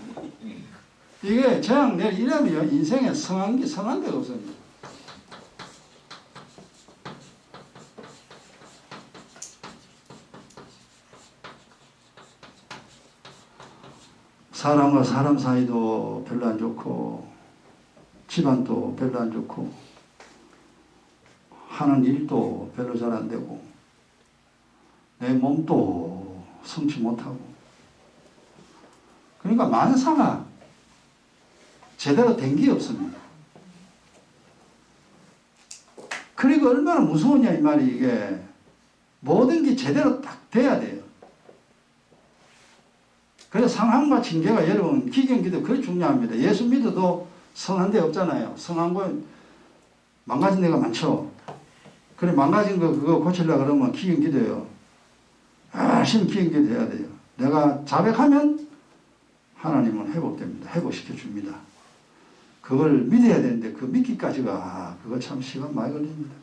이게 재앙 이러면 인생에 성한 데가 없습니다. 사람과 사람 사이도 별로 안 좋고 집안도 별로 안 좋고 하는 일도 별로 잘 안 되고 내 몸도 성취 못하고 그러니까 만사가 제대로 된 게 없습니다. 그리고 얼마나 무서우냐 이 말이 이게 모든 게 제대로 딱 돼야 돼요. 그래서 상함과 징계가 여러분 기경기도 그게 중요합니다. 예수 믿어도 성한 데 없잖아요. 성한 건 망가진 데가 많죠. 그래 망가진 거 그거 고치려고 그러면 기경기도예요. 열심히 기경기도 해야 돼요. 내가 자백하면 하나님은 회복됩니다. 회복시켜 줍니다. 그걸 믿어야 되는데 그 믿기까지가 그거 참 시간 많이 걸립니다.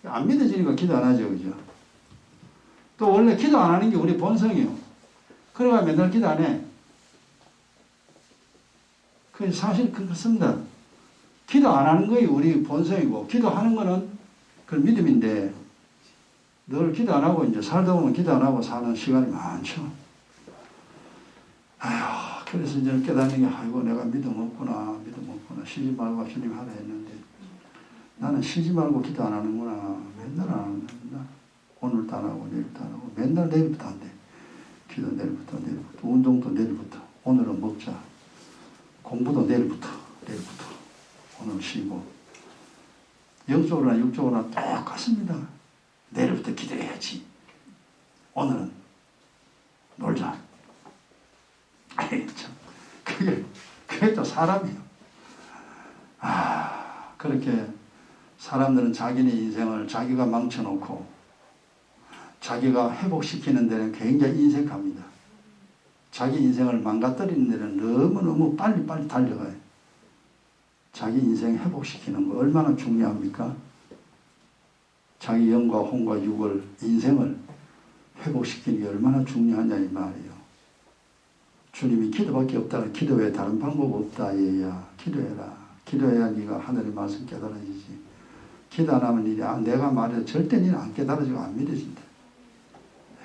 안 믿어지니까 기도 안 하죠. 그죠? 또 원래 기도 안 하는 게 우리 본성이요. 그래가 맨날 기도 안 해. 그 사실 그렇습니다. 기도 안 하는 거이 우리 본성이고 기도하는 거는 그 믿음인데 늘 기도 안 하고 이제 살다 보면 기도 안 하고 사는 시간이 많죠. 아휴, 그래서 이제 깨닫는 게 아이고 내가 믿음 없구나 쉬지 말고 주님 하라 했는데 나는 쉬지 말고 기도 안 하는구나. 맨날 안 한다. 오늘도 안 하고 내일도 안 하고 맨날 내일부터 안 돼. 기도 내일부터 운동도 내일부터 오늘은 먹자. 공부도 내일부터 오늘 쉬고 영적으로나 육적으로나 똑같습니다. 내일부터 기도해야지. 오늘은 놀자. 아이 참 그게 또 사람이에요. 그렇게 사람들은 자기네 인생을 자기가 망쳐놓고 자기가 회복시키는 데는 굉장히 인색합니다. 자기 인생을 망가뜨리는 데는 너무너무 빨리 달려가요. 자기 인생 회복시키는 거 얼마나 중요합니까? 자기 영과 혼과 육을 인생을 회복시키는 게 얼마나 중요하냐 이 말이에요. 주님이 기도밖에 없다는 기도 외에 다른 방법 없다 얘야. 기도해라. 기도해야 네가 하늘의 말씀 깨달아지지. 기도 안 하면 내가 말해도 절대 니는 안 깨달아지고 안 믿어진다.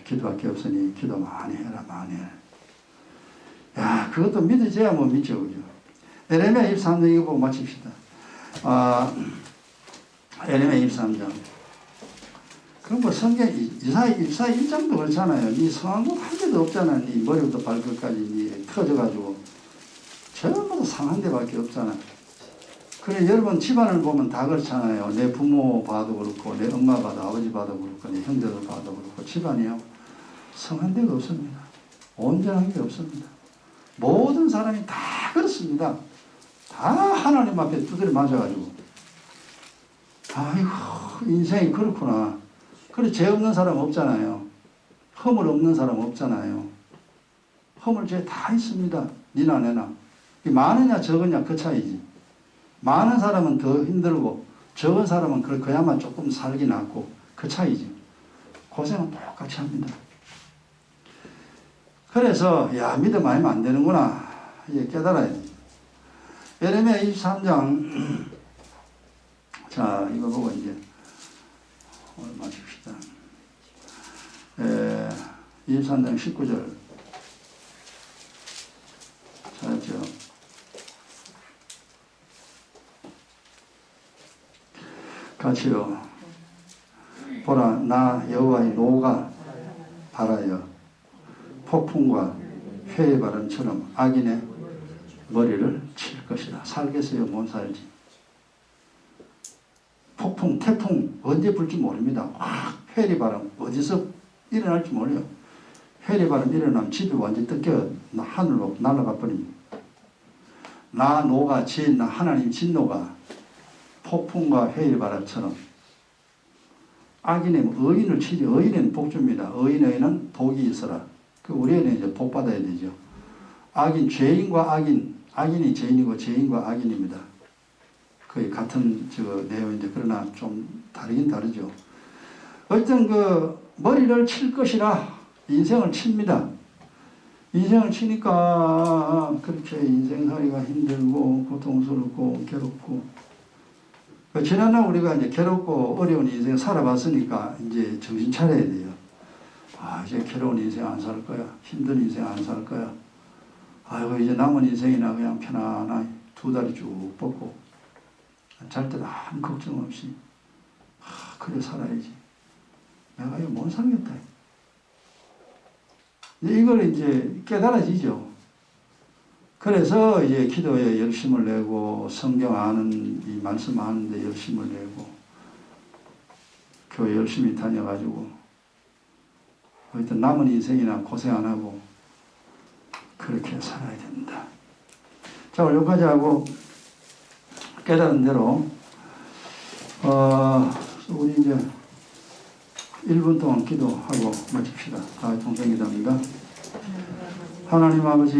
기도밖에 없으니 기도 많이 해라 많이 해. 야 그것도 믿어져야 뭐 믿죠. 그죠? 에레미야 23장 이거 보고 마칩시다. 에레미야 23장. 그럼 뭐 성경 이사야 1장도 그렇잖아요. 니 성한 한 개도 없잖아. 니 머리부터 발끝까지 니 터져가지고 전부 다 상한 데밖에 없잖아. 그래 여러분 집안을 보면 다 그렇잖아요. 내 부모 봐도 그렇고 내 엄마 봐도 아버지 봐도 그렇고 내 형제들 봐도 그렇고 집안이요. 성한 데가 없습니다. 온전한 게 없습니다. 모든 사람이 다 그렇습니다. 다 하나님 앞에 두드려 맞아가지고 아이고 인생이 그렇구나. 그래 죄 없는 사람 없잖아요. 허물 없는 사람 없잖아요. 허물 죄 다 있습니다. 니나 내나. 많으냐 적으냐 그 차이지. 많은 사람은 더 힘들고 적은 사람은 그야만 조금 살기 낫고 그 차이지. 고생은 똑같이 합니다. 그래서 야 믿음 아니면 안 되는구나. 이제 깨달아야 돼. 에레미야 23장 자 이거 보고 이제 오늘 마칩시다. 23장 19절 자죠. 같이요. 보라 나 여호와의 노가 발하여 폭풍과 회의 바람처럼 악인의 머리를 칠 것이다. 살겠어요? 못 살지. 폭풍, 태풍 언제 불지 모릅니다. 회리바람 어디서 일어날지 몰라요. 회리바람 일어나면 집이 완전히 뜯겨 하늘로 날아가 버립니다. 나 노가 나 하나님 진노가 폭풍과 회리바람처럼 악인의 의인을 치지. 의인은 복줍니다. 의인에게는 복이 있어라. 그 우리에는 이제 복 받아야 되죠. 악인, 죄인과 악인이 죄인이고 죄인과 악인입니다. 거의 같은 내용인데 그러나 좀 다르긴 다르죠. 어쨌든 머리를 칠 것이라 인생을 칩니다. 인생을 치니까 그렇게 인생살이가 힘들고 고통스럽고 괴롭고 지난날 우리가 이제 괴롭고 어려운 인생 살아봤으니까 이제 정신 차려야 돼요. 이제 괴로운 인생 안 살 거야. 힘든 인생 안 살 거야. 아이고 이제 남은 인생이나 그냥 편안하게 2다리 쭉 뻗고 잘 때도 아무 걱정 없이 그래 살아야지. 내가 이거 못 살겠다. 이걸 이제 깨달아지죠. 그래서 이제 기도에 열심을 내고 성경 아는 이 말씀 아는데 열심을 내고 교회 열심히 다녀가지고 하여튼 남은 인생이나 고생 안 하고 그렇게 살아야 됩니다. 자, 오늘 여기까지 하고 깨달은 대로 우리 이제 1분 동안 기도하고 마칩시다. 동생 기도입니다. 하나님 아버지